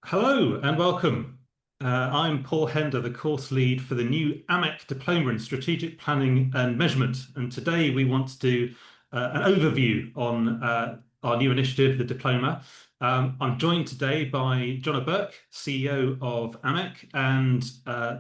Hello and welcome. I'm Paul Hender, the course lead for the new AMEC Diploma in Strategic Planning and Measurement. And today we want to do an overview on our new initiative, the Diploma. I'm joined today by Jonna Burke, CEO of AMEC, and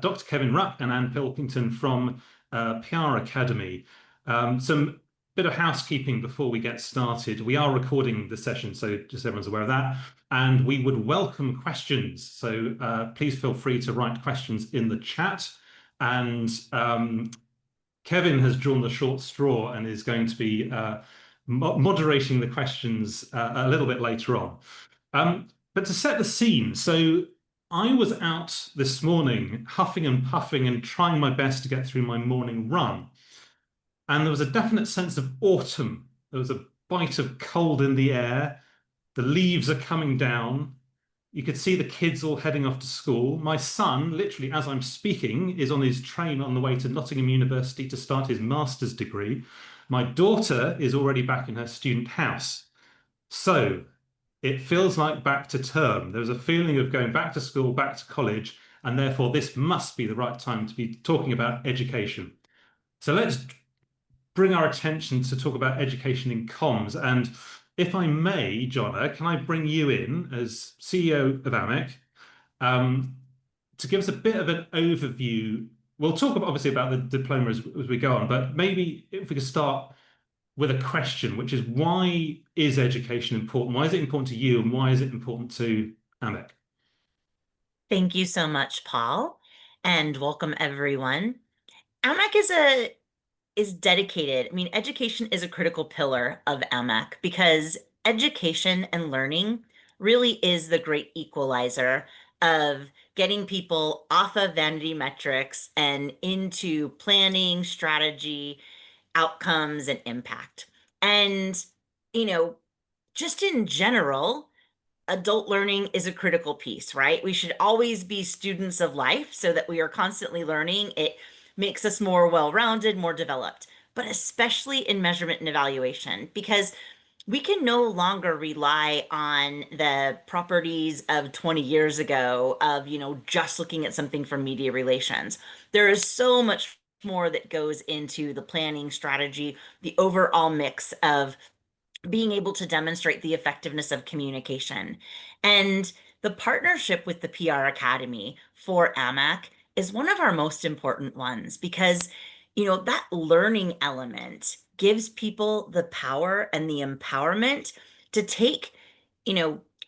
Dr. Kevin Ruck and Anne Pilkington from PR Academy. Some bit of housekeeping before we get started. We are recording the session, so just everyone's aware of that. And we would welcome questions. So please feel free to write questions in the chat. And Kevin has drawn the short straw and is going to be moderating the questions a little bit later on. But to set the scene, so I was out this morning huffing and puffing and trying my best to get through my morning run. And there was a definite sense of autumn. There was a bite of cold in the air. The leaves are coming down. You could see the kids all heading off to school. My son, literally as I'm speaking, is on his train on the way to Nottingham University to start his master's degree. My daughter is already back in her student house. So it feels like back to term. There's a feeling of going back to school, back to college, and therefore this must be the right time to be talking about education. So let's bring our attention to talk about education in comms. And if I may, Jonna, can I bring you in as CEO of AMEC to give us a bit of an overview? We'll talk obviously about the diploma as we go on, but maybe if we could start with a question, which is why is education important? Why is it important to you, and why is it important to AMEC? Thank you so much, Paul, and welcome everyone. AMEC is dedicated. I mean, education is a critical pillar of AMEC because education and learning really is the great equalizer of getting people off of vanity metrics and into planning, strategy, outcomes, and impact. And, you know, just in general, adult learning is a critical piece, right? We should always be students of life so that we are constantly learning. It makes us more well-rounded, more developed, but especially in measurement and evaluation, because we can no longer rely on the properties of 20 years ago of, just looking at something from media relations. There is so much more that goes into the planning strategy, the overall mix of being able to demonstrate the effectiveness of communication. And the partnership with the PR Academy for AMEC is one of our most important ones because, that learning element gives people the power and the empowerment to take,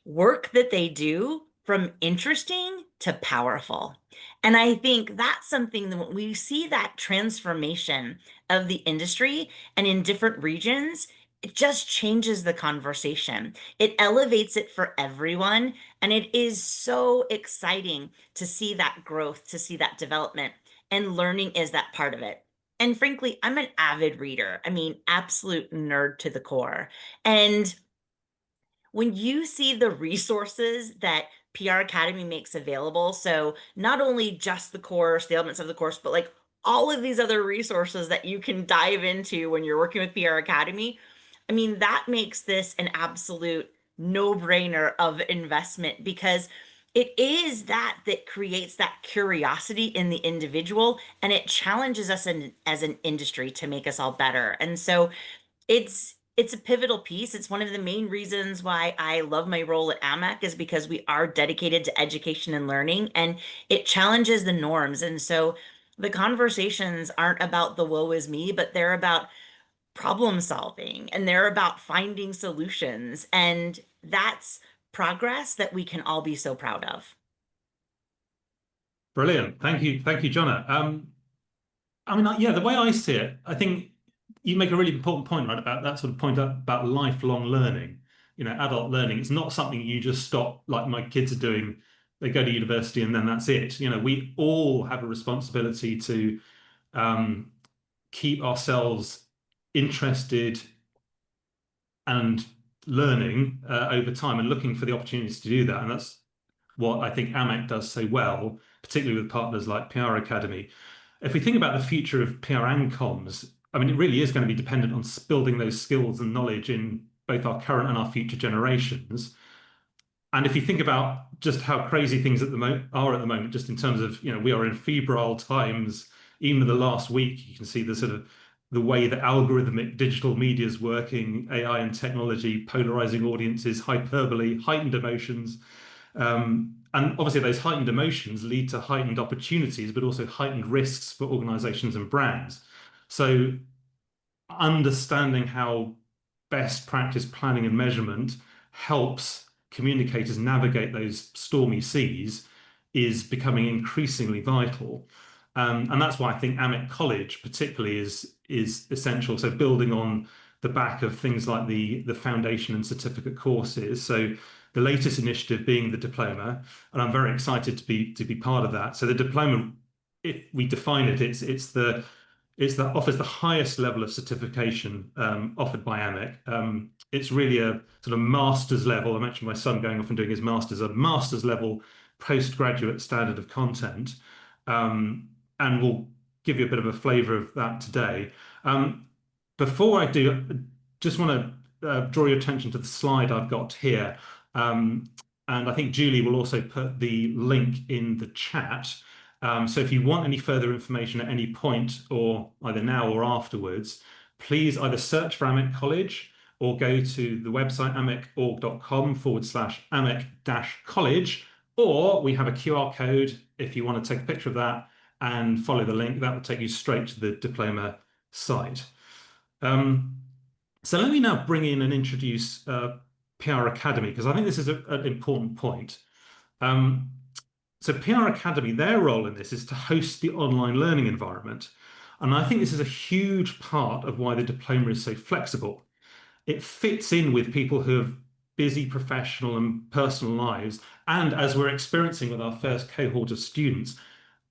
work that they do from interesting to powerful. And I think that's something that when we see that transformation of the industry and in different regions, it just changes the conversation. It elevates it for everyone. And it is so exciting to see that growth, to see that development. And learning is that part of it. And frankly, I'm an avid reader. I mean, absolute nerd to the core. And when you see the resources that PR Academy makes available, so not only just the course, the elements of the course, but like all of these other resources that you can dive into when you're working with PR Academy, I mean, that makes this an absolute no-brainer of investment because it is that creates that curiosity in the individual and it challenges us as an industry to make us all better. And so it's a pivotal piece. It's one of the main reasons why I love my role at AMEC is because we are dedicated to education and learning and it challenges the norms. And so the conversations aren't about the woe is me, but they're about problem solving and they're about finding solutions. And that's progress that we can all be so proud of. Brilliant. Thank you, Jonna. I mean, yeah, the way I see it, I think you make a really important point, right, about that sort of point about lifelong learning, adult learning. It's not something you just stop like my kids are doing. They go to university and then that's it. We all have a responsibility to keep ourselves interested and learning over time and looking for the opportunities to do that. And that's what I think AMEC does so well, particularly with partners like PR Academy. If we think about the future of PR and comms, I mean, it really is going to be dependent on building those skills and knowledge in both our current and our future generations. And if you think about just how crazy things are at the moment, just in terms of, we are in febrile times. Even in the last week, you can see the sort of the way that algorithmic digital media is working, AI and technology, polarizing audiences, hyperbole, heightened emotions. And obviously, those heightened emotions lead to heightened opportunities, but also heightened risks for organizations and brands. So understanding how best practice planning and measurement helps communicators navigate those stormy seas is becoming increasingly vital. And that's why I think AMEC College particularly is essential. So building on the back of things like the foundation and certificate courses. So the latest initiative being the diploma, and I'm very excited to be part of that. So the diploma, if we define it, it's that offers the highest level of certification offered by AMEC. It's really a sort of master's level. I mentioned my son going off and doing his master's, a master's level postgraduate standard of content. And we'll give you a bit of a flavour of that today. Before I do, just want to draw your attention to the slide I've got here. And I think Julie will also put the link in the chat. So if you want any further information at any point, or either now or afterwards, please either search for AMEC College or go to the website amecorg.com/AMEC-college, or we have a QR code if you want to take a picture of that and follow the link. That will take you straight to the diploma site. So let me now bring in and introduce PR Academy, because I think this is an important point. So PR Academy, their role in this is to host the online learning environment. And I think this is a huge part of why the diploma is so flexible. It fits in with people who have busy professional and personal lives. And as we're experiencing with our first cohort of students,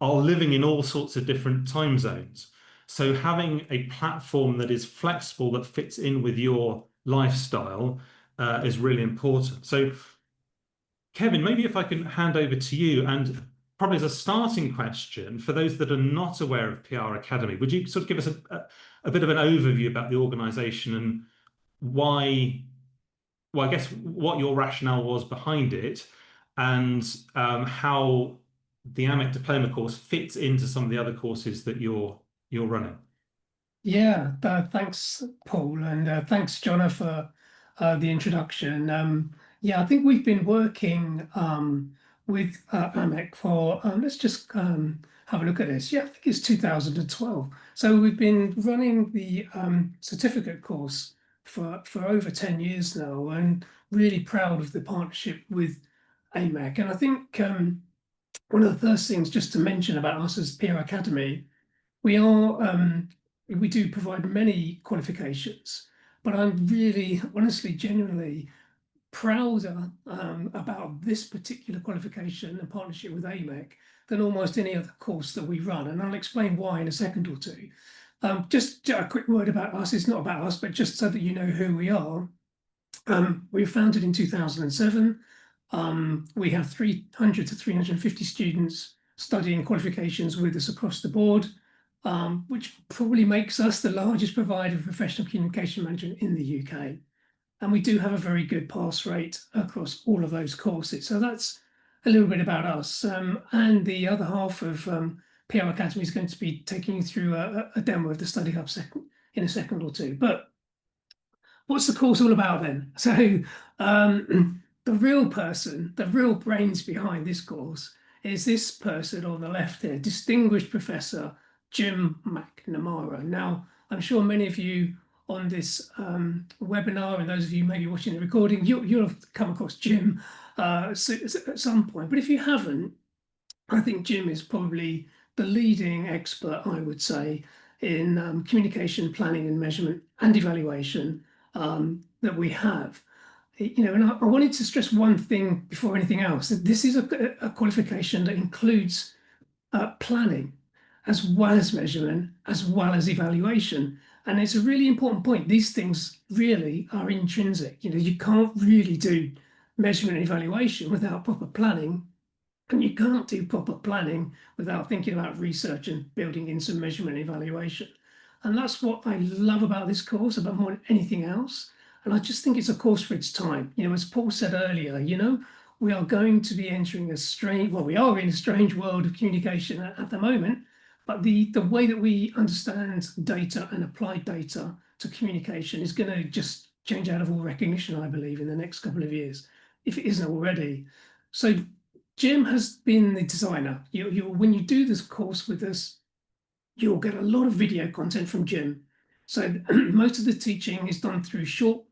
are living in all sorts of different time zones. So having a platform that is flexible, that fits in with your lifestyle, is really important. So Kevin, maybe if I can hand over to you, and probably as a starting question, for those that are not aware of PR Academy, would you sort of give us a bit of an overview about the organization and why, well, I guess what your rationale was behind it, and how the AMEC Diploma course fits into some of the other courses that you're running? Yeah, thanks, Paul, and thanks, Jonna, for the introduction. Yeah, I think we've been working with AMEC for, let's just have a look at this. Yeah, I think it's 2012. So we've been running the certificate course for over 10 years now, and really proud of the partnership with AMEC. And I think one of the first things just to mention about us as PR Academy, we do provide many qualifications, but I'm really, honestly, genuinely prouder about this particular qualification and partnership with AMEC than almost any other course that we run. And I'll explain why in a second or two. Just a quick word about us. It's not about us, but just so that you know who we are. We were founded in 2007. We have 300 to 350 students studying qualifications with us across the board, which probably makes us the largest provider of professional communication management in the UK. And we do have a very good pass rate across all of those courses. So that's a little bit about us. And the other half of PR Academy is going to be taking you through a demo of the Study Hub in a second or two. But what's the course all about then? So the real person, the real brains behind this course is this person on the left here, Distinguished Professor Jim McNamara. Now, I'm sure many of you on this webinar, and those of you maybe watching the recording, you'll have come across Jim at some point. But if you haven't, I think Jim is probably the leading expert, I would say, in communication planning and measurement and evaluation that we have. And I wanted to stress one thing before anything else, that this is a qualification that includes planning as well as measurement, as well as evaluation. And it's a really important point. These things really are intrinsic. You can't really do measurement and evaluation without proper planning. And you can't do proper planning without thinking about research and building in some measurement and evaluation. And that's what I love about this course, about more than anything else. And I just think it's a course for its time. As Paul said earlier, we are going to be entering a strange, well, we are in a strange world of communication at the moment, but the way that we understand data and apply data to communication is going to just change out of all recognition, I believe, in the next couple of years, if it isn't already. So Jim has been the designer. When you do this course with us, you'll get a lot of video content from Jim. So most of the teaching is done through short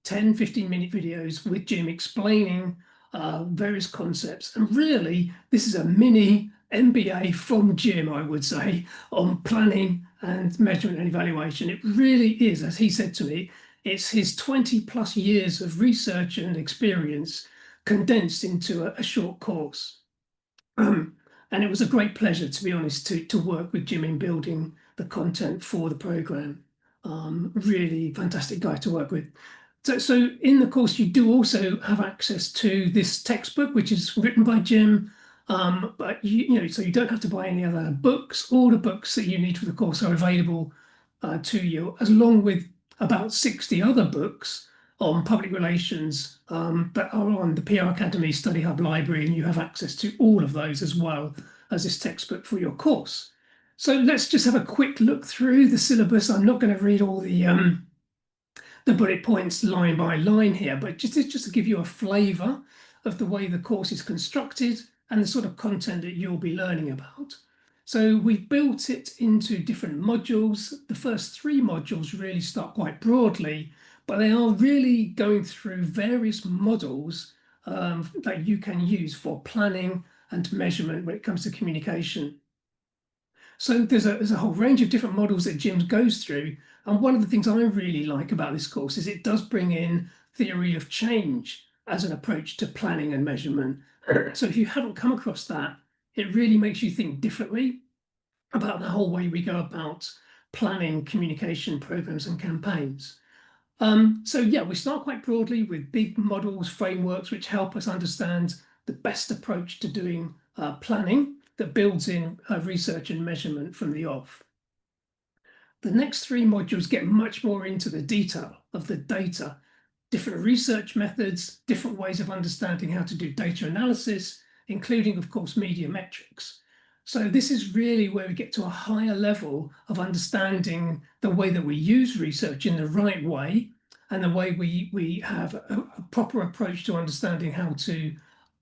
10, 15-minute videos with Jim explaining various concepts. And really, this is a mini MBA from Jim, I would say, on planning and measurement and evaluation. It really is, as he said to me, it's his 20+ years of research and experience condensed into a short course. And it was a great pleasure, to be honest, to work with Jim in building the content for the program. Really fantastic guy to work with. So in the course, you do also have access to this textbook, which is written by Jim. But so you don't have to buy any other books. All the books that you need for the course are available to you, along with about 60 other books on public relations that are on the PR Academy Study Hub library, and you have access to all of those as well as this textbook for your course. So let's just have a quick look through the syllabus. I'm not going to read all the bullet points line by line here, but just to give you a flavour of the way the course is constructed and the sort of content that you'll be learning about. So we've built it into different modules. The first 3 modules really start quite broadly, but they are really going through various models that you can use for planning and measurement when it comes to communication. So there's a whole range of different models that Jim goes through. And one of the things I really like about this course is it does bring in theory of change as an approach to planning and measurement. So if you haven't come across that, it really makes you think differently about the whole way we go about planning communication programs and campaigns. So yeah, we start quite broadly with big models, frameworks, which help us understand the best approach to doing planning that builds in research and measurement from the off. The next 3 modules get much more into the detail of the data, different research methods, different ways of understanding how to do data analysis, including, of course, media metrics. So this is really where we get to a higher level of understanding the way that we use research in the right way, and the way we have a proper approach to understanding how to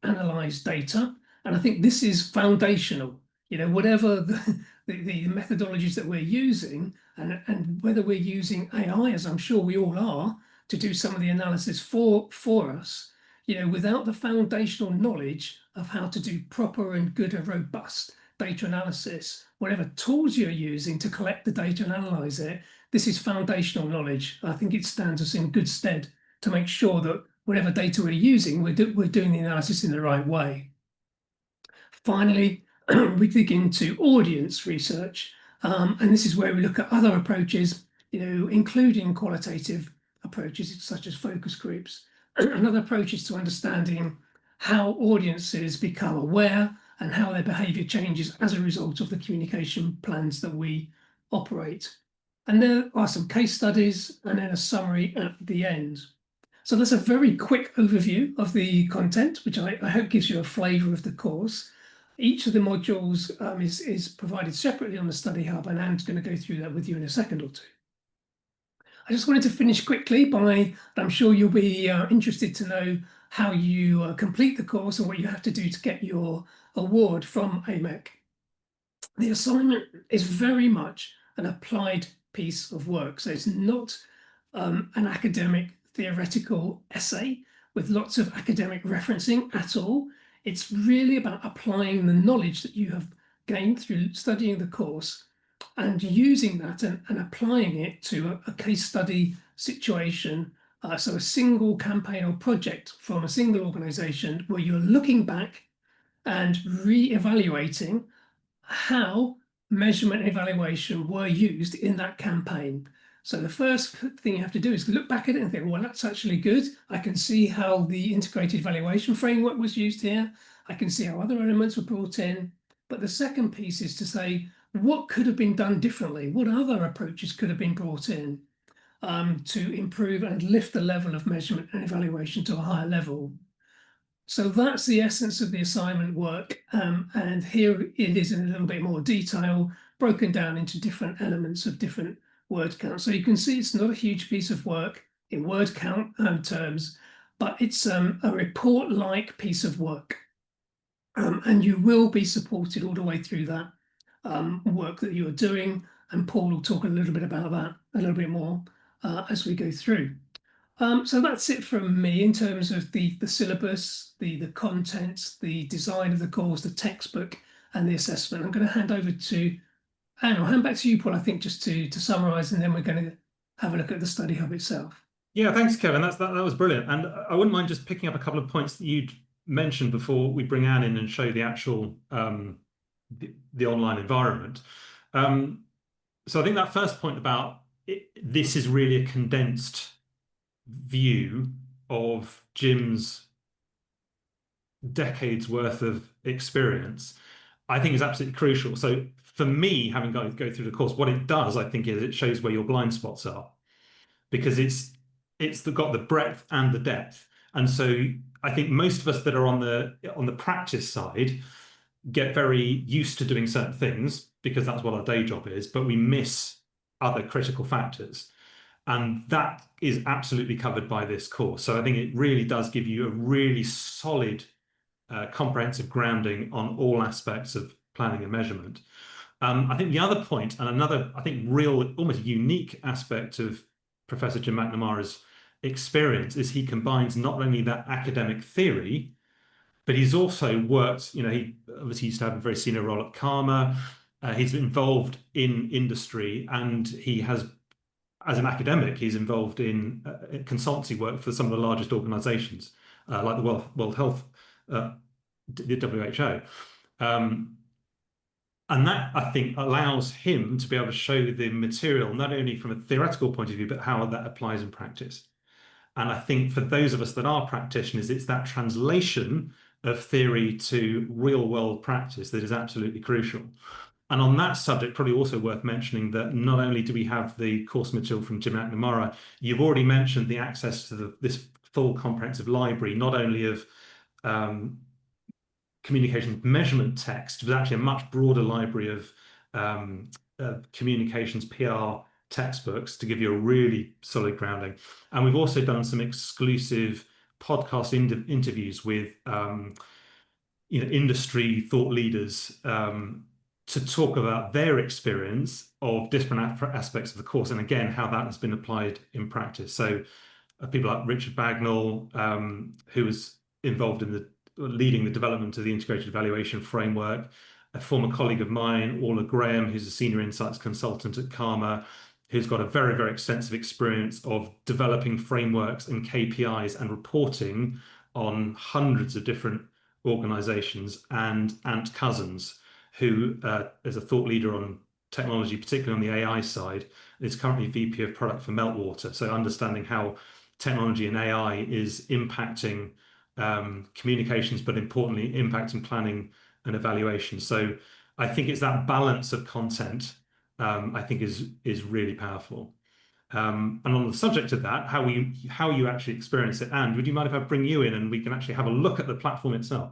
analyze data. And I think this is foundational. Whatever the methodologies that we're using, and whether we're using AI, as I'm sure we all are, to do some of the analysis for us, without the foundational knowledge of how to do proper and good and robust data analysis, whatever tools you're using to collect the data and analyze it, this is foundational knowledge. I think it stands us in good stead to make sure that whatever data we're using, we're doing the analysis in the right way. Finally, we dig into audience research, and this is where we look at other approaches, including qualitative approaches such as focus groups, and other approaches to understanding how audiences become aware and how their behaviour changes as a result of the communication plans that we operate. And there are some case studies and then a summary at the end. So that's a very quick overview of the content, which I hope gives you a flavour of the course. Each of the modules is provided separately on the Study Hub, and Anne's going to go through that with you in a second or two. I just wanted to finish quickly I'm sure you'll be interested to know how you complete the course and what you have to do to get your award from AMEC. The assignment is very much an applied piece of work. So it's not an academic theoretical essay with lots of academic referencing at all. It's really about applying the knowledge that you have gained through studying the course and using that and applying it to a case study situation. So a single campaign or project from a single organization where you're looking back and re-evaluating how measurement and evaluation were used in that campaign. So the first thing you have to do is look back at it and think, well, that's actually good. I can see how the integrated evaluation framework was used here. I can see how other elements were brought in. But the second piece is to say, what could have been done differently? What other approaches could have been brought in to improve and lift the level of measurement and evaluation to a higher level? So that's the essence of the assignment work. And here it is in a little bit more detail, broken down into different elements of different word counts. So you can see it's not a huge piece of work in word count terms, but it's a report-like piece of work. And you will be supported all the way through that work that you're doing. And Paul will talk a little bit about that a little bit more as we go through. So that's it from me in terms of the syllabus, the contents, the design of the course, the textbook, and the assessment. I'm going to hand over to Anne. I'll hand back to you, Paul, I think, just to summarise, and then we're going to have a look at the study hub itself. Yeah, thanks, Kevin. That was brilliant. And I wouldn't mind just picking up a couple of points that you'd mentioned before we bring Anne in and show the actual the online environment. So I think that first point about this is really a condensed view of Jim's decades worth of experience, I think is absolutely crucial. So for me, having go through the course, what it does, I think, is it shows where your blind spots are, because it's got the breadth and the depth. And so I think most of us that are on the practice side get very used to doing certain things because that's what our day job is, but we miss other critical factors. And that is absolutely covered by this course. So I think it really does give you a really solid, comprehensive grounding on all aspects of planning and measurement. I think the other point, and another, I think, real, almost unique aspect of Professor Jim McNamara's experience is he combines not only that academic theory, but he's also worked, he obviously used to have a very senior role at Karma. He's involved in industry, and he has, as an academic, he's involved in consultancy work for some of the largest organizations, like the World Health, the WHO. And that, I think, allows him to be able to show the material, not only from a theoretical point of view, but how that applies in practice. And I think for those of us that are practitioners, it's that translation of theory to real world practice that is absolutely crucial. And on that subject, probably also worth mentioning that not only do we have the course material from Jim McNamara, you've already mentioned the access to this full comprehensive library, not only of communications measurement text, but actually a much broader library of communications PR textbooks to give you a really solid grounding. And we've also done some exclusive podcast interviews with industry thought leaders to talk about their experience of different aspects of the course, and again, how that has been applied in practice. So people like Richard Bagnall, who was involved in leading the development of the integrated evaluation framework, a former colleague of mine, Orla Graham, who's a senior insights consultant at Karma, who's got a very, very extensive experience of developing frameworks and KPIs and reporting on hundreds of different organizations, and Ant Cousins, who is a thought leader on technology, particularly on the AI side, is currently VP of product for Meltwater. So understanding how technology and AI is impacting communications, but importantly, impacting planning and evaluation. So I think it's that balance of content, I think is really powerful. And on the subject of that, how you actually experience it, Anne, would you mind if I bring you in and we can actually have a look at the platform itself?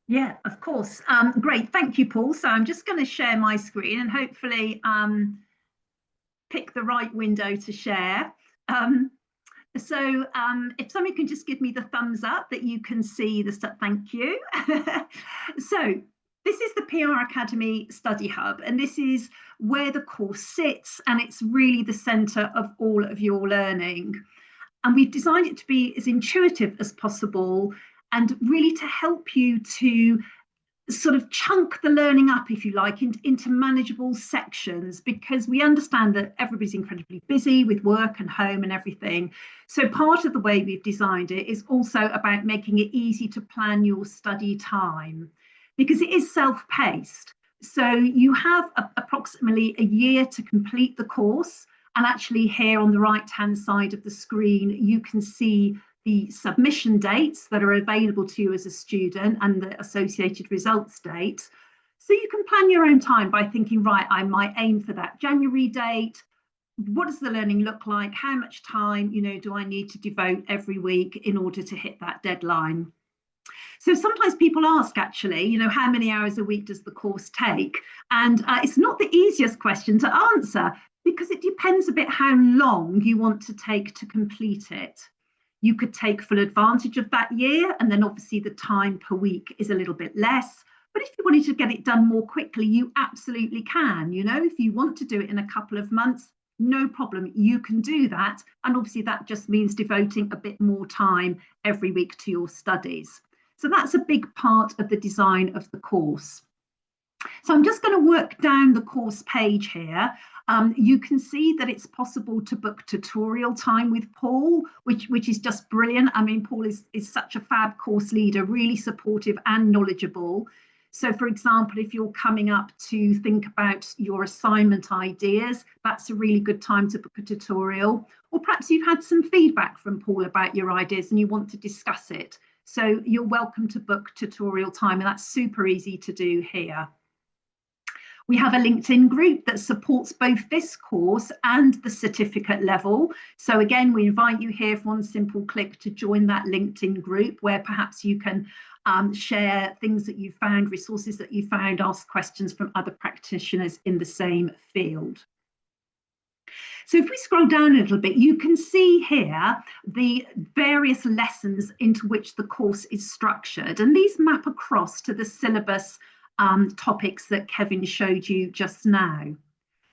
Yeah, of course. Great. Thank you, Paul. So I'm just going to share my screen and hopefully pick the right window to share. So if somebody can just give me the thumbs up that you can see the stuff. Thank you. So this is the PR Academy Study Hub, and this is where the course sits, and it's really the centre of all of your learning. And we've designed it to be as intuitive as possible and really to help you to sort of chunk the learning up, if you like, into manageable sections, because we understand that everybody's incredibly busy with work and home and everything. So part of the way we've designed it is also about making it easy to plan your study time, because it is self-paced. So you have approximately a year to complete the course. And actually here on the right-hand side of the screen, you can see the submission dates that are available to you as a student and the associated results date. So you can plan your own time by thinking, right, I might aim for that January date. What does the learning look like? How much time, do I need to devote every week in order to hit that deadline? So sometimes people ask, actually, you know, how many hours a week does the course take? And it's not the easiest question to answer, because it depends a bit how long you want to take to complete it. You could take full advantage of that year, and then obviously the time per week is a little bit less. But if you wanted to get it done more quickly, you absolutely can. You know, if you want to do it in a couple of months, no problem, you can do that. And obviously that just means devoting a bit more time every week to your studies. So that's a big part of the design of the course. So I'm just going to work down the course page here. You can see that it's possible to book tutorial time with Paul, which is just brilliant. I mean, Paul is such a fab course leader, really supportive and knowledgeable. So for example, if you're coming up to think about your assignment ideas, that's a really good time to book a tutorial. Or perhaps you've had some feedback from Paul about your ideas and you want to discuss it. So you're welcome to book tutorial time, and that's super easy to do here. We have a LinkedIn group that supports both this course and the certificate level. So again, we invite you here for one simple click to join that LinkedIn group, where perhaps you can share things that you found, resources that you found, ask questions from other practitioners in the same field. So if we scroll down a little bit, you can see here the various lessons into which the course is structured, and these map across to the syllabus topics that Kevin showed you just now.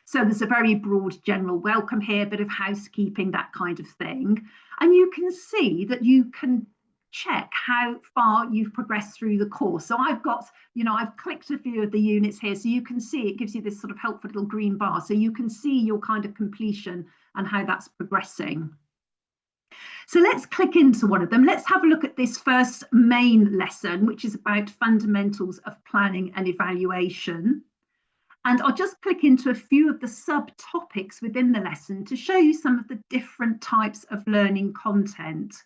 So there's a very broad general welcome here, bit of housekeeping, that kind of thing. And you can see that you can check how far you've progressed through the course. So I've got, you know, I've clicked a few of the units here, so you can see it gives you this sort of helpful little green bar. So you can see your kind of completion and how that's progressing. So let's click into one of them. Let's have a look at this first main lesson, which is about fundamentals of planning and evaluation. And I'll just click into a few of the subtopics within the lesson to show you some of the different types of learning content.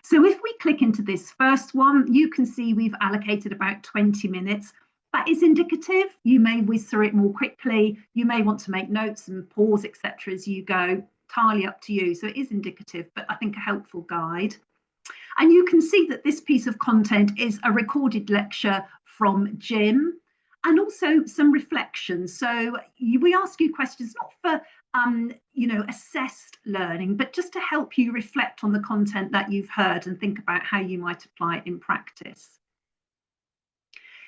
So if we click into this first one, you can see we've allocated about 20 minutes. That is indicative. You may whiz through it more quickly. You may want to make notes and pause, etc. as you go. Entirely up to you. So it is indicative, but I think a helpful guide. And you can see that this piece of content is a recorded lecture from Jim, and also some reflections. So we ask you questions not for you know, assessed learning, but just to help you reflect on the content that you've heard and think about how you might apply it in practice.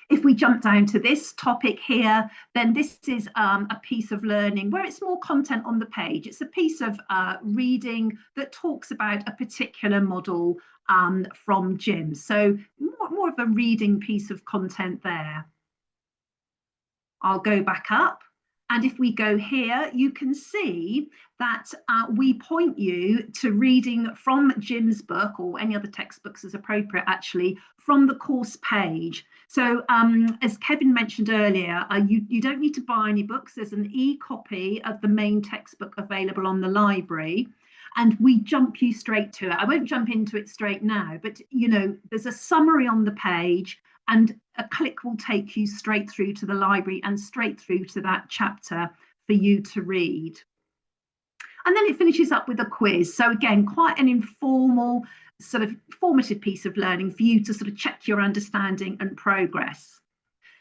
If we jump down to this topic here, then this is a piece of learning where it's more content on the page. It's a piece of reading that talks about a particular model from Jim. So more of a reading piece of content there. I'll go back up. And if we go here, you can see that we point you to reading from Jim's book, or any other textbooks as appropriate, actually, from the course page. So as Kevin mentioned earlier, you don't need to buy any books. There's an e-copy of the main textbook available on the library, and we jump you straight to it. I won't jump into it straight now, but you know, there's a summary on the page, and a click will take you straight through to the library and straight through to that chapter for you to read. And then it finishes up with a quiz. So again, quite an informal, sort of formative piece of learning for you to sort of check your understanding and progress.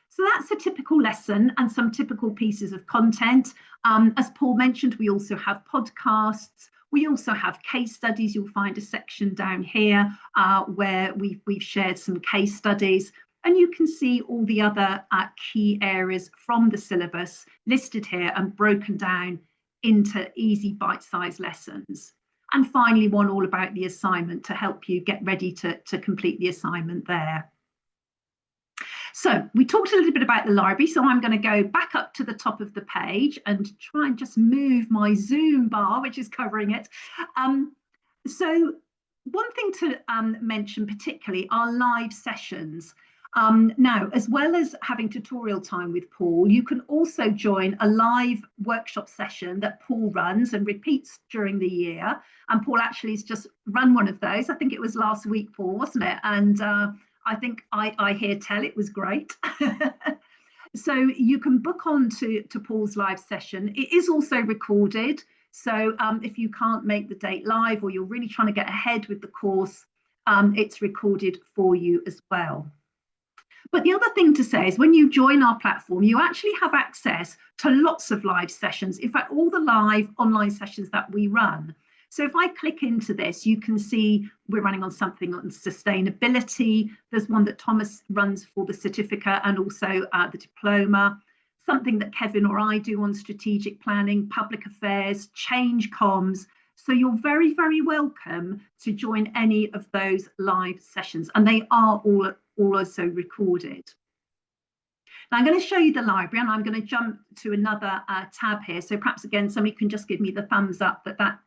So that's a typical lesson and some typical pieces of content. As Paul mentioned, we also have podcasts. We also have case studies. You'll find a section down here where we've shared some case studies. And you can see all the other key areas from the syllabus listed here and broken down into easy bite-sized lessons. And finally, one all about the assignment to help you get ready to complete the assignment there. So we talked a little bit about the library, so I'm going to go back up to the top of the page and try and just move my Zoom bar, which is covering it. So one thing to mention particularly are live sessions. Now, as well as having tutorial time with Paul, you can also join a live workshop session that Paul runs and repeats during the year. And Paul actually has just run one of those. I think it was last week, Paul, wasn't it? And I think I hear tell it was great. So you can book on to Paul's live session. It is also recorded. So if you can't make the date live, or you're really trying to get ahead with the course, it's recorded for you as well. But the other thing to say is when you join our platform, you actually have access to lots of live sessions. In fact, all the live online sessions that we run. So if I click into this, you can see we're running on something on sustainability. There's one that Thomas runs for the certificate and also the diploma. Something that Kevin or I do on strategic planning, public affairs, change comms. So you're very, very welcome to join any of those live sessions. And they are all also recorded. Now I'm going to show you the library and I'm going to jump to another tab here. So perhaps again, somebody can just give me the thumbs up that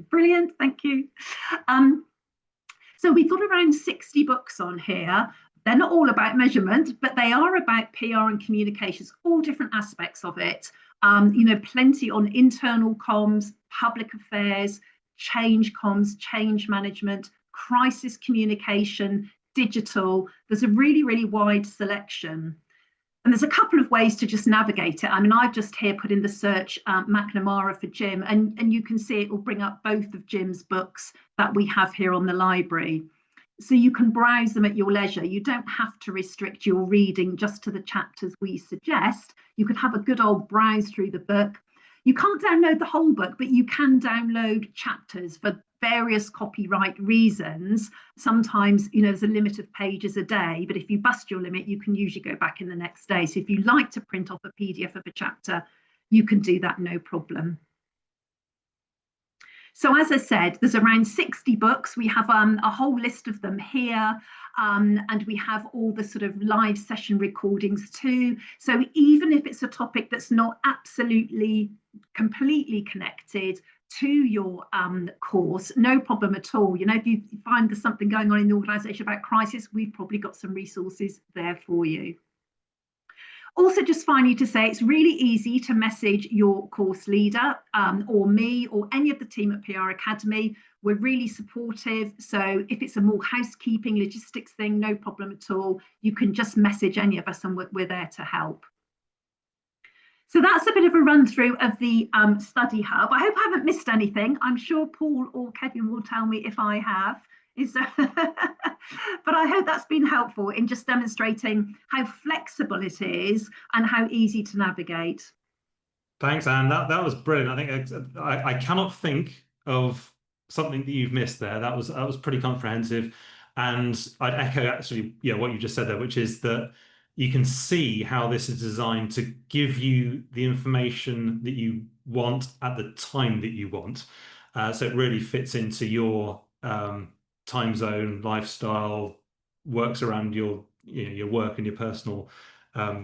brilliant, thank you. So we've got around 60 books on here. They're not all about measurement, but they are about PR and communications, all different aspects of it. You know, plenty on internal comms, public affairs, change comms, change management, crisis communication, digital. There's a really, really wide selection. And there's a couple of ways to just navigate it. I mean, I've just here put in the search McNamara for Jim, and you can see it will bring up both of Jim's books that we have here on the library. So you can browse them at your leisure. You don't have to restrict your reading just to the chapters we suggest. You could have a good old browse through the book. You can't download the whole book, but you can download chapters for various copyright reasons. Sometimes, you know, there's a limit of pages a day, but if you bust your limit, you can usually go back in the next day. So if you like to print off a PDF of a chapter, you can do that, no problem. So as I said, there's around 60 books. We have a whole list of them here, and we have all the sort of live session recordings too. So even if it's a topic that's not absolutely completely connected to your course, no problem at all. You know, if you find there's something going on in the organisation about crisis, we've probably got some resources there for you. Also, just finally to say, it's really easy to message your course leader or me or any of the team at PR Academy. We're really supportive. So if it's a more housekeeping logistics thing, no problem at all. You can just message any of us and we're there to help. So that's a bit of a run through of the study hub. I hope I haven't missed anything. I'm sure Paul or Kevin will tell me if I have. But I hope that's been helpful in just demonstrating how flexible it is and how easy to navigate. Thanks, Anne. That was brilliant. I think I cannot think of something that you've missed there. That was pretty comprehensive, and I'd echo actually, yeah, what you just said there, which is that you can see how this is designed to give you the information that you want at the time that you want. So it really fits into your time zone, lifestyle, works around your work and your personal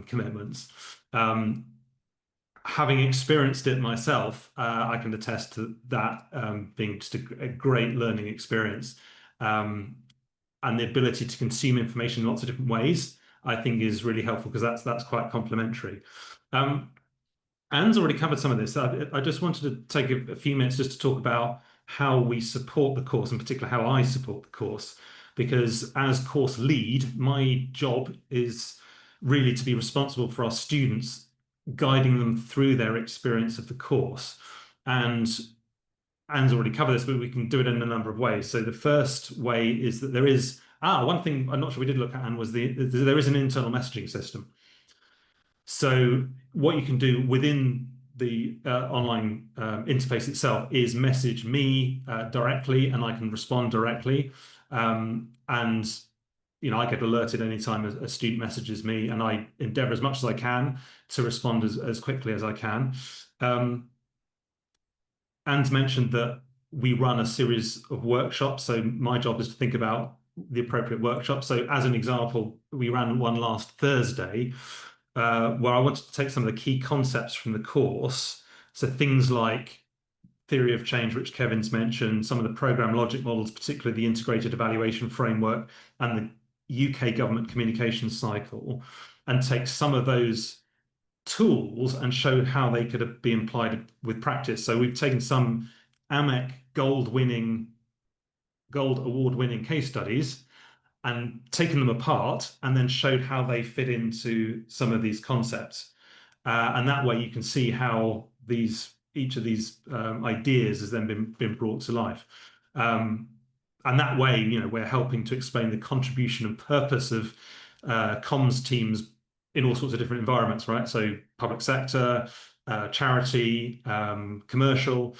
commitments. Having experienced it myself, I can attest to that being just a great learning experience. And the ability to consume information in lots of different ways, I think, is really helpful because that's quite complementary. Anne's already covered some of this. I just wanted to take a few minutes just to talk about how we support the course, in particular how I support the course, because as course lead, my job is really to be responsible for our students, guiding them through their experience of the course. And Anne's already covered this, but we can do it in a number of ways. So the first way is that there is, one thing I'm not sure we did look at, Anne, was there is an internal messaging system. So what you can do within the online interface itself is message me directly, and I can respond directly. And I get alerted anytime a student messages me, and I endeavour as much as I can to respond as quickly as I can. Anne's mentioned that we run a series of workshops, so my job is to think about the appropriate workshop. So as an example, we ran one last Thursday where I wanted to take some of the key concepts from the course, so things like theory of change, which Kevin's mentioned, some of the program logic models, particularly the integrated evaluation framework and the UK government communications cycle, and take some of those tools and show how they could be applied with practice. So we've taken some AMEC Gold award-winning case studies and taken them apart and then showed how they fit into some of these concepts. And that way you can see how each of these ideas has then been brought to life. and that way, you know, we're helping to explain the contribution and purpose of comms teams in all sorts of different environments, right? So public sector, charity, commercial,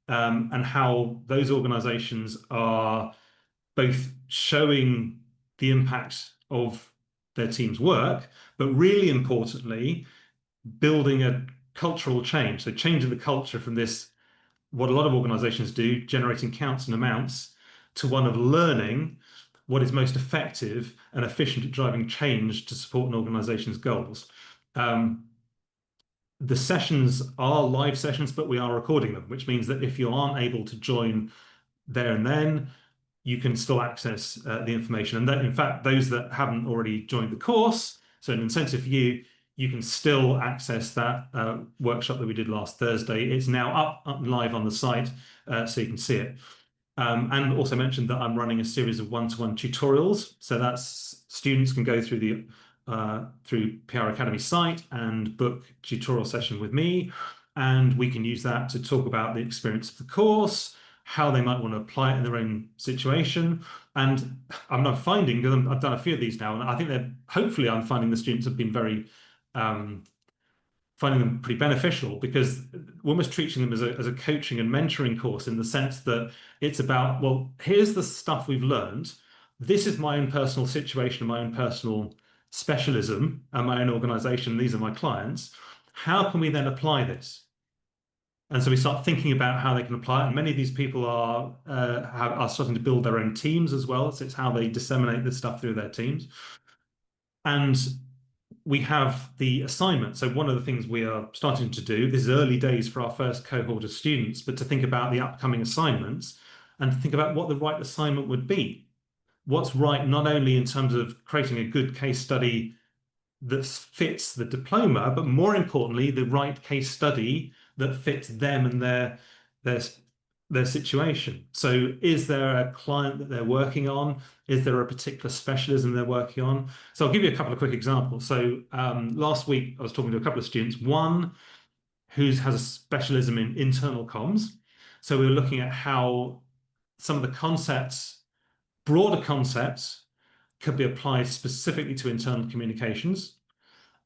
and how those organizations are both showing the impact of their team's work, but really importantly, building a cultural change. So changing the culture from this, what a lot of organizations do, generating counts and amounts, to one of learning what is most effective and efficient at driving change to support an organization's goals. The sessions are live sessions, but we are recording them, which means that if you aren't able to join there and then, you can still access the information. And that, in fact, those that haven't already joined the course, so an incentive for you, you can still access that workshop that we did last Thursday. It's now up live on the site, so you can see it. And also mentioned that I'm running a series of one-to-one tutorials. So that's students can go through the through PR Academy site and book tutorial session with me. And we can use that to talk about the experience of the course, how they might want to apply it in their own situation. And I'm not finding, because I've done a few of these now, and I think that hopefully I'm finding the students have been very, finding them pretty beneficial, because we're almost treating them as a coaching and mentoring course, in the sense that it's about, well, here's the stuff we've learned. This is my own personal situation, my own personal specialism, and my own organization. These are my clients. How can we then apply this? And so we start thinking about how they can apply it. And many of these people are starting to build their own teams as well. So it's how they disseminate this stuff through their teams. And we have the assignment. So one of the things we are starting to do, this is early days for our first cohort of students, but to think about the upcoming assignments and to think about what the right assignment would be. What's right, not only in terms of creating a good case study that fits the diploma, but more importantly, the right case study that fits them and their situation. So is there a client that they're working on? Is there a particular specialism they're working on? So I'll give you a couple of quick examples. So last week, I was talking to a couple of students, one who has a specialism in internal comms. So we were looking at how some of the concepts, broader concepts, could be applied specifically to internal communications.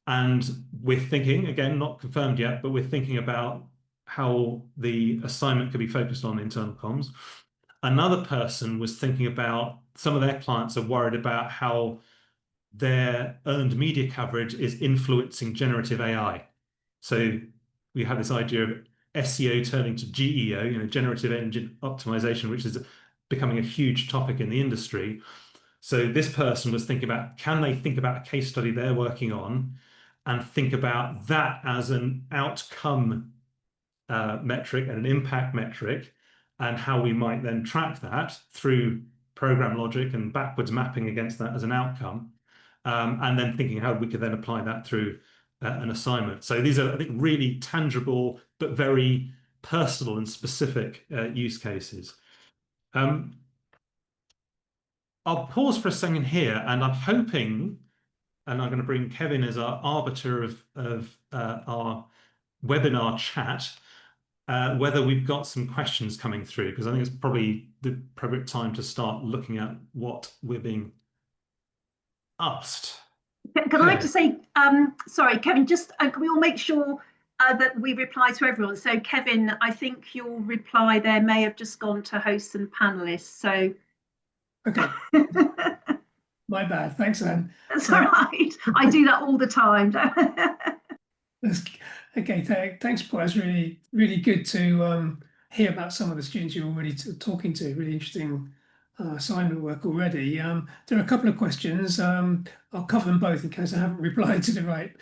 And we're thinking, again, not confirmed yet, but we're thinking about how the assignment could be focused on internal comms. Another person was thinking about, some of their clients are worried about how their earned media coverage is influencing generative AI. So we have this idea of SEO turning to GEO, you know, generative engine optimization, which is becoming a huge topic in the industry. So this person was thinking about, can they think about a case study they're working on and think about that as an outcome metric and an impact metric, and how we might then track that through program logic and backwards mapping against that as an outcome, and then thinking how we could then apply that through an assignment. So these are, I think, really tangible but very personal and specific use cases. I'll pause for a second here, and I'm hoping, and I'm going to bring Kevin as our arbiter of our webinar chat, whether we've got some questions coming through, because I think it's probably the appropriate time to start looking at what we're being asked. Can I just say, sorry, Kevin, just can we all make sure that we reply to everyone? So Kevin, I think your reply there may have just gone to hosts and panelists. So okay. My bad. Thanks, Anne. That's all right. I do that all the time. Okay, thanks, Paul. It's really, really good to hear about some of the students you're already talking to. Really interesting assignment work already. There are a couple of questions. I'll cover them both in case I haven't replied to the right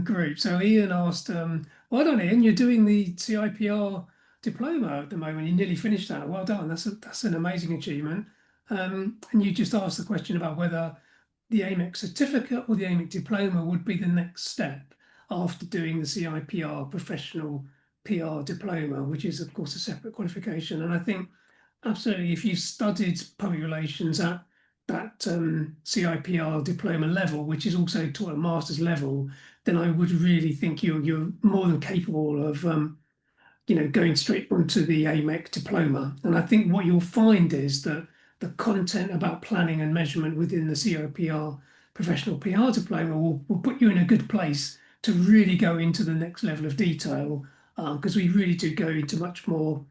group. So Ian asked, well done, Ian, you're doing the CIPR diploma at the moment. You nearly finished that. Well done. That's an amazing achievement. And you just asked the question about whether the AMEC certificate or the AMEC diploma would be the next step after doing the CIPR professional PR diploma, which is of course a separate qualification. And I think absolutely, if you studied public relations at that CIPR diploma level, which is also taught at master's level, then I would really think you're more than capable of going straight onto the AMEC diploma. And I think what you'll find is that the content about planning and measurement within the COPR professional PR diploma will put you in a good place to really go into the next level of detail, because we really do go into much more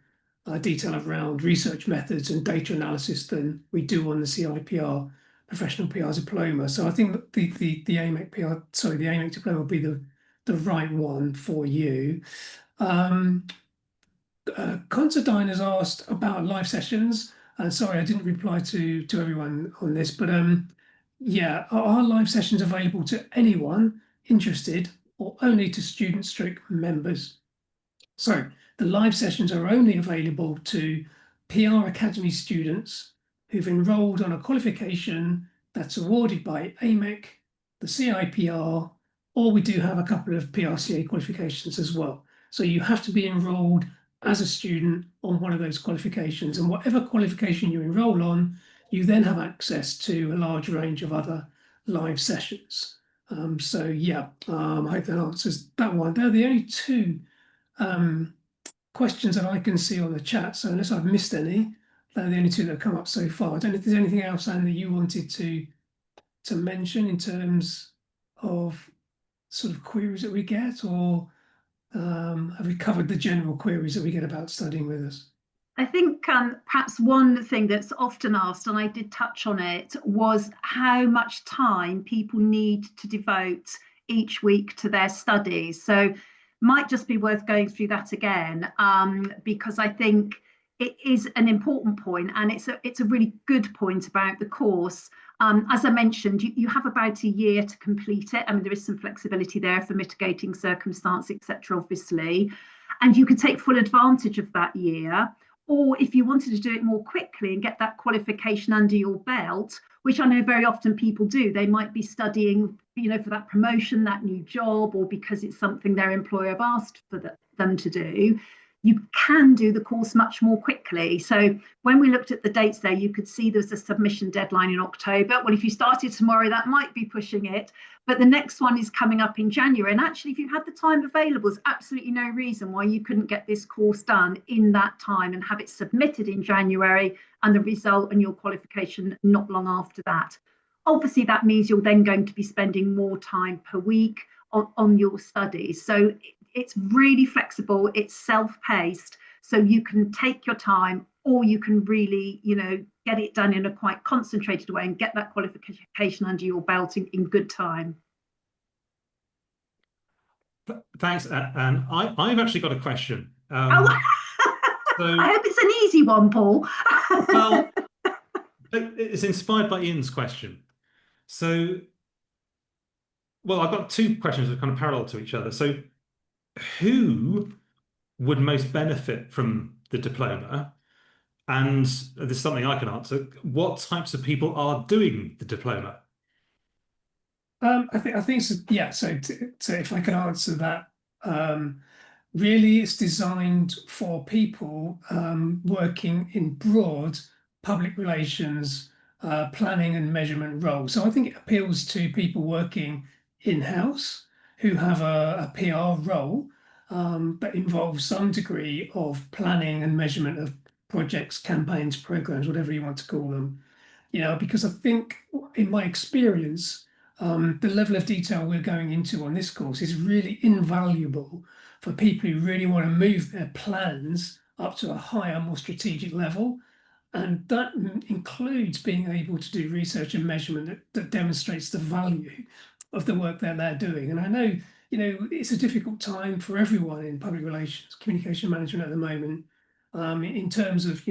detail around research methods and data analysis than we do on the CIPR professional PR diploma. So I think that the AMEC PR, sorry, the AMEC diploma will be the right one for you. Considine has asked about live sessions. Sorry, I didn't reply to everyone on this, but yeah, are live sessions available to anyone interested or only to student / members? So the live sessions are only available to PR Academy students who've enrolled on a qualification that's awarded by AMEC, the CIPR, or we do have a couple of PRCA qualifications as well. So you have to be enrolled as a student on one of those qualifications, and whatever qualification you enroll on, you then have access to a large range of other live sessions. So yeah, I hope that answers that one. They're the only two questions that I can see on the chat. So unless I've missed any, they're the only two that have come up so far. I don't know if there's anything else, Anne, that you wanted to mention in terms of sort of queries that we get, or have we covered the general queries that we get about studying with us? I think perhaps one thing that's often asked, and I did touch on it, was how much time people need to devote each week to their studies. So might just be worth going through that again, because I think it is an important point, and it's a really good point about the course. As I mentioned, you have about a year to complete it. I mean, there is some flexibility there for mitigating circumstance, etc., obviously, and you can take full advantage of that year. Or if you wanted to do it more quickly and get that qualification under your belt, which I know very often people do, they might be studying, for that promotion, that new job, or because it's something their employer have asked for them to do. You can do the course much more quickly. So when we looked at the dates there, you could see there's a submission deadline in October. Well, if you started tomorrow, that might be pushing it, but the next one is coming up in January. And actually, if you had the time available, there's absolutely no reason why you couldn't get this course done in that time and have it submitted in January and the result and your qualification not long after that. Obviously, that means you're then going to be spending more time per week on your studies. So it's really flexible, it's self-paced, so you can take your time, or you can really, get it done in a quite concentrated way and get that qualification under your belt in good time. Thanks, Anne. I've actually got a question. So, I hope it's an easy one, Paul. Well, it's inspired by Ian's question. So, well, I've got two questions that are kind of parallel to each other. So, who would most benefit from the diploma? And this is something I can answer. What types of people are doing the diploma? I think so, yeah. So if I can answer that, really, it's designed for people working in broad public relations, planning and measurement roles. So I think it appeals to people working in-house who have a PR role that involves some degree of planning and measurement of projects, campaigns, programs, whatever you want to call them. Because I think in my experience, the level of detail we're going into on this course is really invaluable for people who really want to move their plans up to a higher, more strategic level. And that includes being able to do research and measurement that demonstrates the value of the work that they're doing. And I know, it's a difficult time for everyone in public relations, communication management at the moment, in terms of,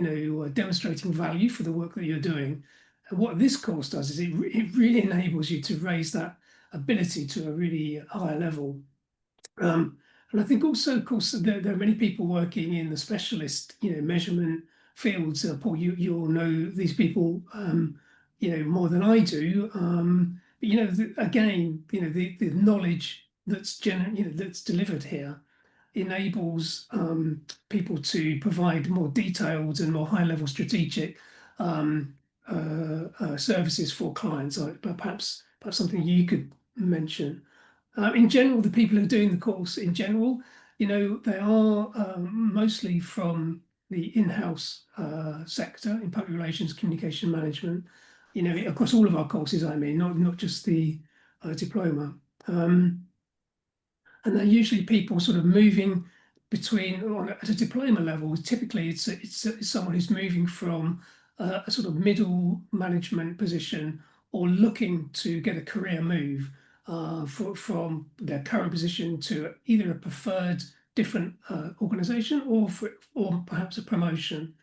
demonstrating value for the work that you're doing. And what this course does is it really enables you to raise that ability to a really higher level. And I think also, of course, there are many people working in the specialist, measurement fields. Paul, you'll know these people, more than I do. But again, the knowledge that's that's delivered here enables people to provide more detailed and more high-level strategic services for clients. But perhaps something you could mention. In general, the people who are doing the course in general, they are mostly from the in-house sector in public relations, communication management, across all of our courses, I mean, not just the diploma. And they're usually people sort of moving between, at a diploma level, typically it's someone who's moving from a sort of middle management position or looking to get a career move from their current position to either a preferred different organisation or perhaps a promotion.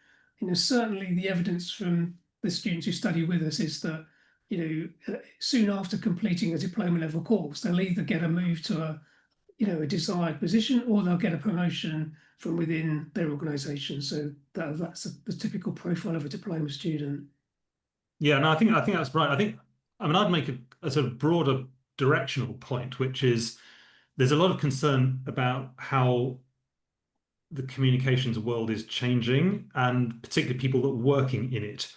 Certainly the evidence from the students who study with us is that soon after completing a diploma level course, they'll either get a move to a desired position, or they'll get a promotion from within their organisation. So that's the typical profile of a diploma student. Yeah, no, I think that's right. I mean, I'd make a sort of broader directional point, which is there's a lot of concern about how the communications world is changing, and particularly people that are working in it.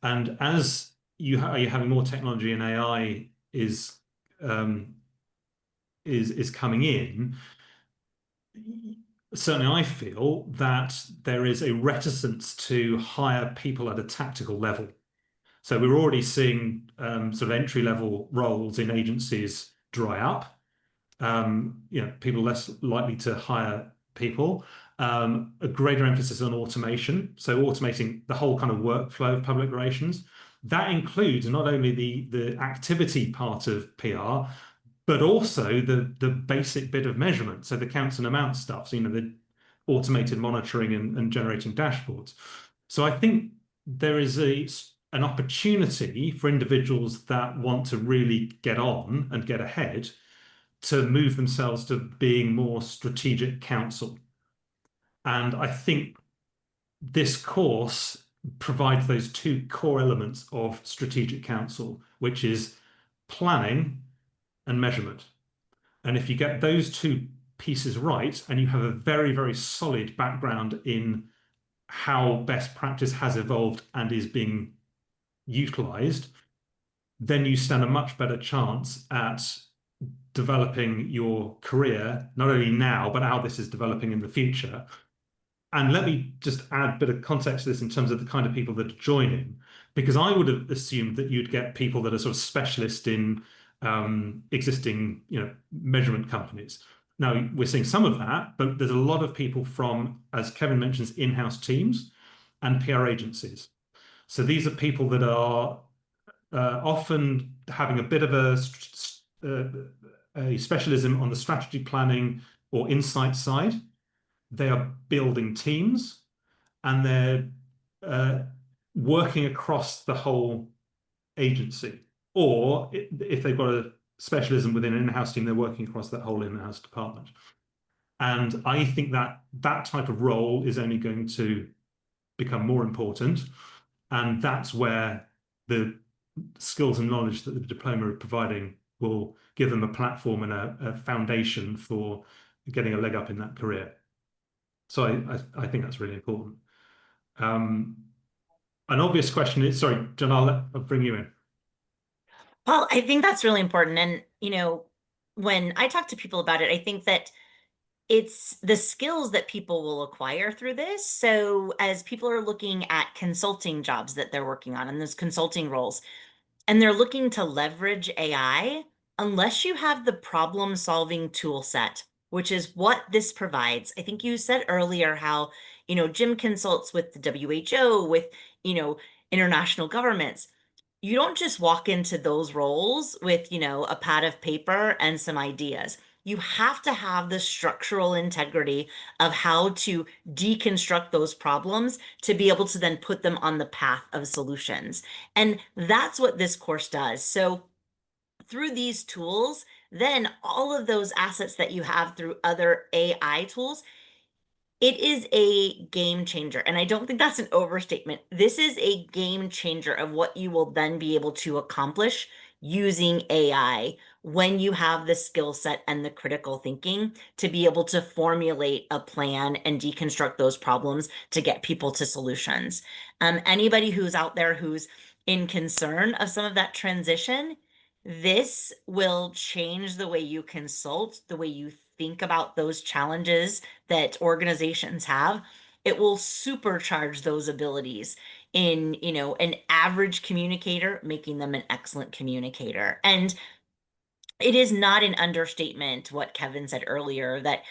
And as you're having more technology and AI is coming in, certainly I feel that there is a reticence to hire people at a tactical level. So we're already seeing sort of entry-level roles in agencies dry up. People less likely to hire people. A greater emphasis on automation, so automating the whole kind of workflow of public relations. That includes not only the activity part of PR, but also the basic bit of measurement, so the counts and amounts stuff, so the automated monitoring and generating dashboards. So I think there is an opportunity for individuals that want to really get on and get ahead to move themselves to being more strategic counsel. And I think this course provides those two core elements of strategic counsel, which is planning and measurement. And if you get those two pieces right, and you have a very, very solid background in how best practice has evolved and is being utilized, then you stand a much better chance at developing your career, not only now, but how this is developing in the future. And let me just add a bit of context to this in terms of the kind of people that are joining, because I would have assumed that you'd get people that are sort of specialist in existing, measurement companies. Now, we're seeing some of that, but there's a lot of people from, as Kevin mentions, in-house teams and PR agencies. So these are people that are often having a bit of a specialism on the strategy planning or insight side. They are building teams, and they're working across the whole agency. Or if they've got a specialism within an in-house team, they're working across that whole in-house department. And I think that type of role is only going to become more important. And that's where the skills and knowledge that the diploma are providing will give them a platform and a foundation for getting a leg up in that career. So I think that's really important. An obvious question is, sorry, John, I'll bring you in. Well, I think that's really important. And, when I talk to people about it, I think that it's the skills that people will acquire through this. So as people are looking at consulting jobs that they're working on and those consulting roles, and they're looking to leverage AI, unless you have the problem-solving tool set, which is what this provides. I think you said earlier how, Jim consults with the WHO, with, international governments. You don't just walk into those roles with, a pad of paper and some ideas. You have to have the structural integrity of how to deconstruct those problems to be able to then put them on the path of solutions. And that's what this course does. So through these tools, then all of those assets that you have through other AI tools, it is a game changer. And I don't think that's an overstatement. This is a game changer of what you will then be able to accomplish using AI when you have the skill set and the critical thinking to be able to formulate a plan and deconstruct those problems to get people to solutions. Anybody who's out there who's in concern of some of that transition, this will change the way you consult, the way you think about those challenges that organizations have. it will supercharge those abilities in, an average communicator, making them an excellent communicator. And it is not an understatement what Kevin said earlier that,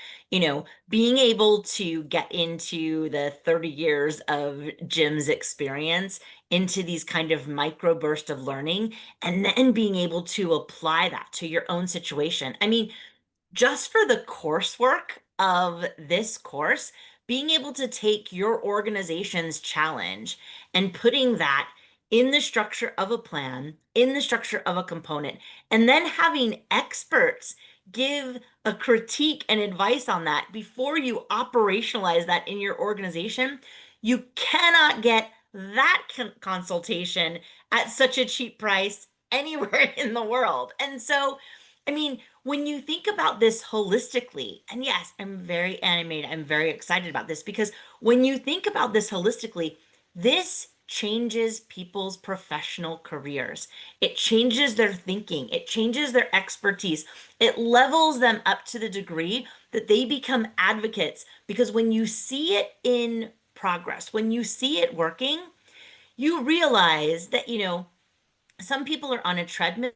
being able to get into the 30 years of Jim's experience into these kind of micro bursts of learning, and then being able to apply that to your own situation. I mean, just for the coursework of this course, being able to take your organization's challenge and putting that in the structure of a plan, in the structure of a component, and then having experts give a critique and advice on that before you operationalize that in your organization, you cannot get that consultation at such a cheap price anywhere in the world. And so, I mean, when you think about this holistically, and yes, I'm very animated, I'm very excited about this because when you think about this holistically, this changes people's professional careers. It changes their thinking, it changes their expertise, it levels them up to the degree that they become advocates because when you see it in progress, when you see it working, you realize that, some people are on a treadmill,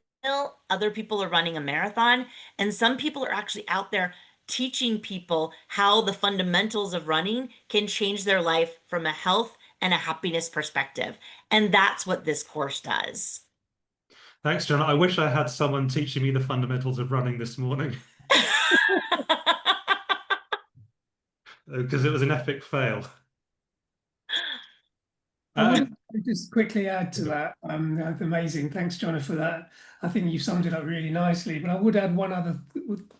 other people are running a marathon, and some people are actually out there teaching people how the fundamentals of running can change their life from a health and a happiness perspective. And that's what this course does. Thanks, John. I wish I had someone teaching me the fundamentals of running this morning because it was an epic fail. I want to just quickly add to that. That's amazing. Thanks, Jonah, for that. I think you summed it up really nicely. But I would add one other,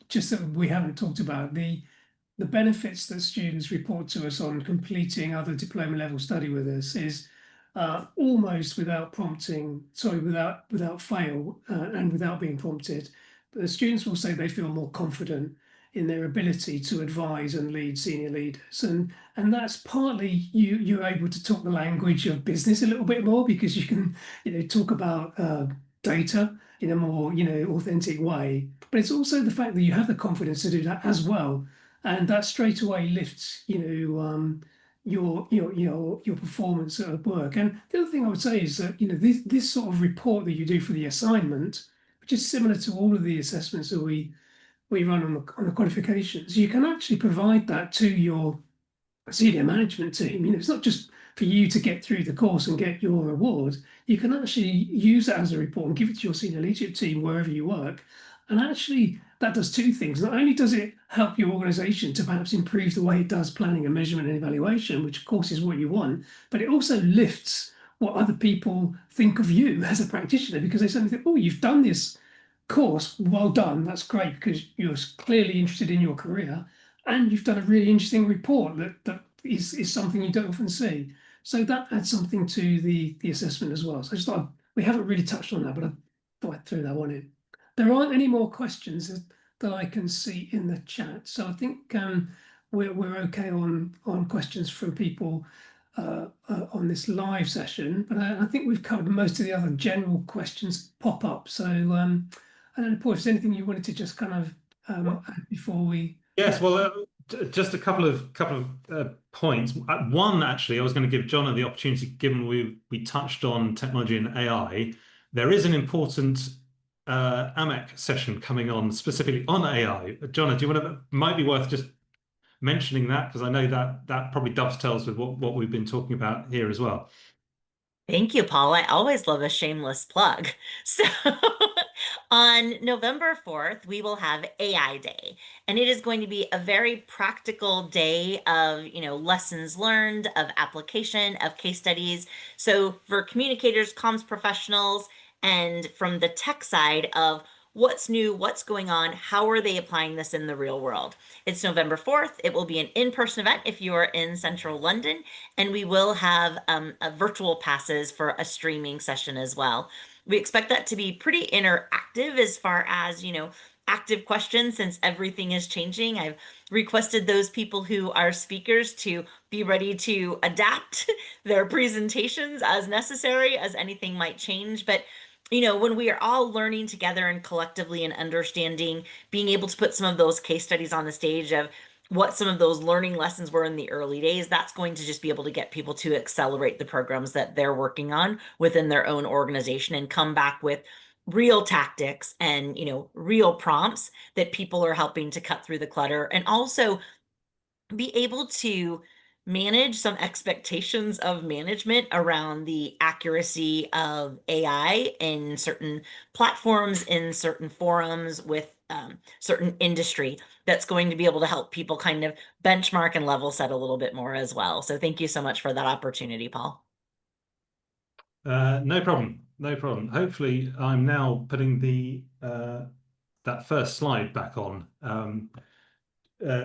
just that we haven't talked about, the benefits that students report to us on completing other diploma level study with us is almost without prompting, sorry, without fail and without being prompted. But the students will say they feel more confident in their ability to advise and lead senior leaders. And that's partly you're able to talk the language of business a little bit more because you can, talk about data in a more, authentic way. But it's also the fact that you have the confidence to do that as well. And that straight away lifts, your performance at work. And the other thing I would say is that, this sort of report that you do for the assignment, which is similar to all of the assessments that we run on the qualifications, you can actually provide that to your senior management team. It's not just for you to get through the course and get your award. You can actually use that as a report and give it to your senior leadership team wherever you work. And actually, that does two things. Not only does it help your organization to perhaps improve the way it does planning and measurement and evaluation, which of course is what you want, but it also lifts what other people think of you as a practitioner because they suddenly think, oh, you've done this course, well done, that's great because you're clearly interested in your career and you've done a really interesting report that is something you don't often see. So that adds something to the assessment as well. So I just thought we haven't really touched on that, but I thought I'd throw that one in. There aren't any more questions that I can see in the chat. So I think we're okay on questions from people on this live session, but I think we've covered most of the other general questions pop up. So I don't know, Paul, if there's anything you wanted to just kind of add before we... Yes, well, just a couple of points. One, actually, I was going to give Jonah the opportunity, given we touched on technology and AI. There is an important AMEC session coming on specifically on AI. Jonah, do you want to? Might be worth just mentioning that because I know that probably dovetails with what we've been talking about here as well. Thank you, Paul. I always love a shameless plug. So on November 4th, we will have AI Day, and it is going to be a very practical day of, lessons learned, of application, of case studies. So for communicators, comms professionals, and from the tech side of what's new, what's going on, how are they applying this in the real world? It's November 4th. It will be an in-person event if you are in central London, and we will have virtual passes for a streaming session as well. We expect that to be pretty interactive as far as, active questions since everything is changing. I've requested those people who are speakers to be ready to adapt their presentations as necessary as anything might change. But when we are all learning together and collectively and understanding, being able to put some of those case studies on the stage of what some of those learning lessons were in the early days, that's going to just be able to get people to accelerate the programs that they're working on within their own organization and come back with real tactics and, real prompts that people are helping to cut through the clutter, and also be able to manage some expectations of management around the accuracy of AI in certain platforms, in certain forums, with certain industry, that's going to be able to help people kind of benchmark and level set a little bit more as well. So thank you so much for that opportunity, Paul. No problem. No problem. Hopefully, I'm now putting the that first slide back on,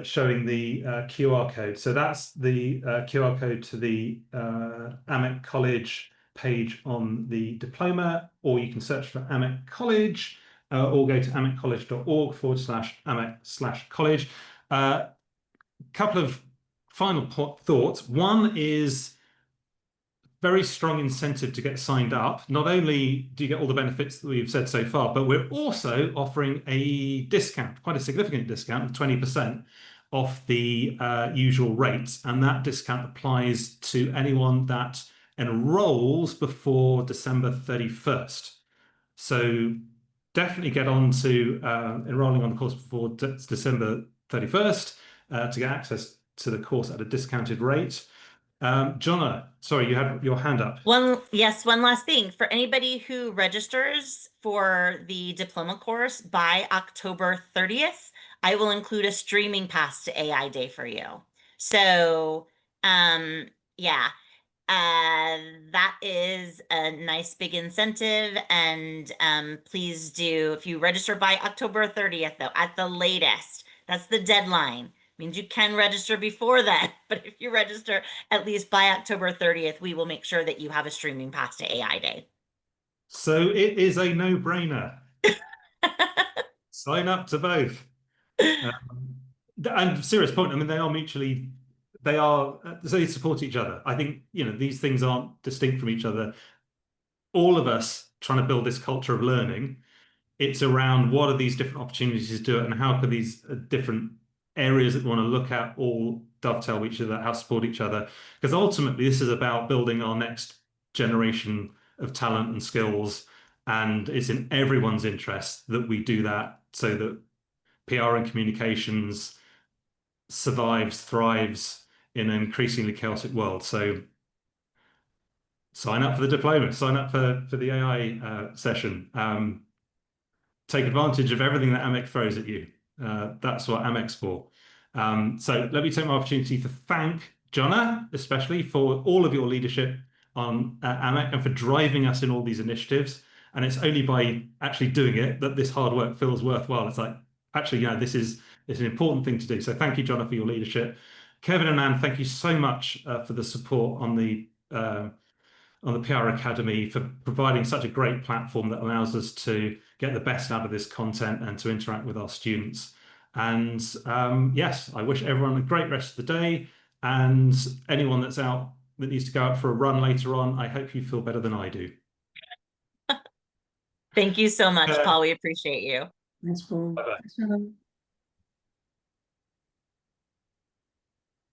showing the QR code. So that's the QR code to the AMEC College page on the diploma, or you can search for AMEC College, or go to ameccollege.org/AMEC/college. Couple of final thoughts. One is very strong incentive to get signed up. Not only do you get all the benefits that we've said so far, but we're also offering a discount, quite a significant discount of 20% off the usual rates. And that discount applies to anyone that enrolls before December 31st. So definitely get on to enrolling on the course before December 31st to get access to the course at a discounted rate. Jonna, sorry, you had your hand up. One last thing. For anybody who registers for the diploma course by October 30th, I will include a streaming pass to AI Day for you. So, yeah, that is a nice big incentive. And please do, if you register by October 30th, though, at the latest, that's the deadline. Means you can register before then, but if you register at least by October 30th, we will make sure that you have a streaming pass to AI Day. So it is a no-brainer. Sign up to both. And serious point, I mean, they support each other. I think, these things aren't distinct from each other. All of us trying to build this culture of learning, it's around what are these different opportunities to do it, and how can these different areas that we want to look at all dovetail with each other, how to support each other. Because ultimately, this is about building our next generation of talent and skills. And it's in everyone's interest that we do that so that PR and communications thrives in an increasingly chaotic world. So sign up for the diploma, sign up for the AI session. Take advantage of everything that AMEC throws at you. That's what AMEC's for. So let me take my opportunity to thank Jonna, especially for all of your leadership on AMEC and for driving us in all these initiatives. And it's only by actually doing it that this hard work feels worthwhile. It's like, actually, this is an important thing to do. So thank you, Jonna, for your leadership. Kevin and Anne, thank you so much for the support on the PR Academy, for providing such a great platform that allows us to get the best out of this content and to interact with our students. And yes, I wish everyone a great rest of the day. And anyone that's out that needs to go out for a run later on, I hope you feel better than I do. Thank you so much, Paul. We appreciate you. Thanks, Paul. Bye-bye. Thanks, Adam.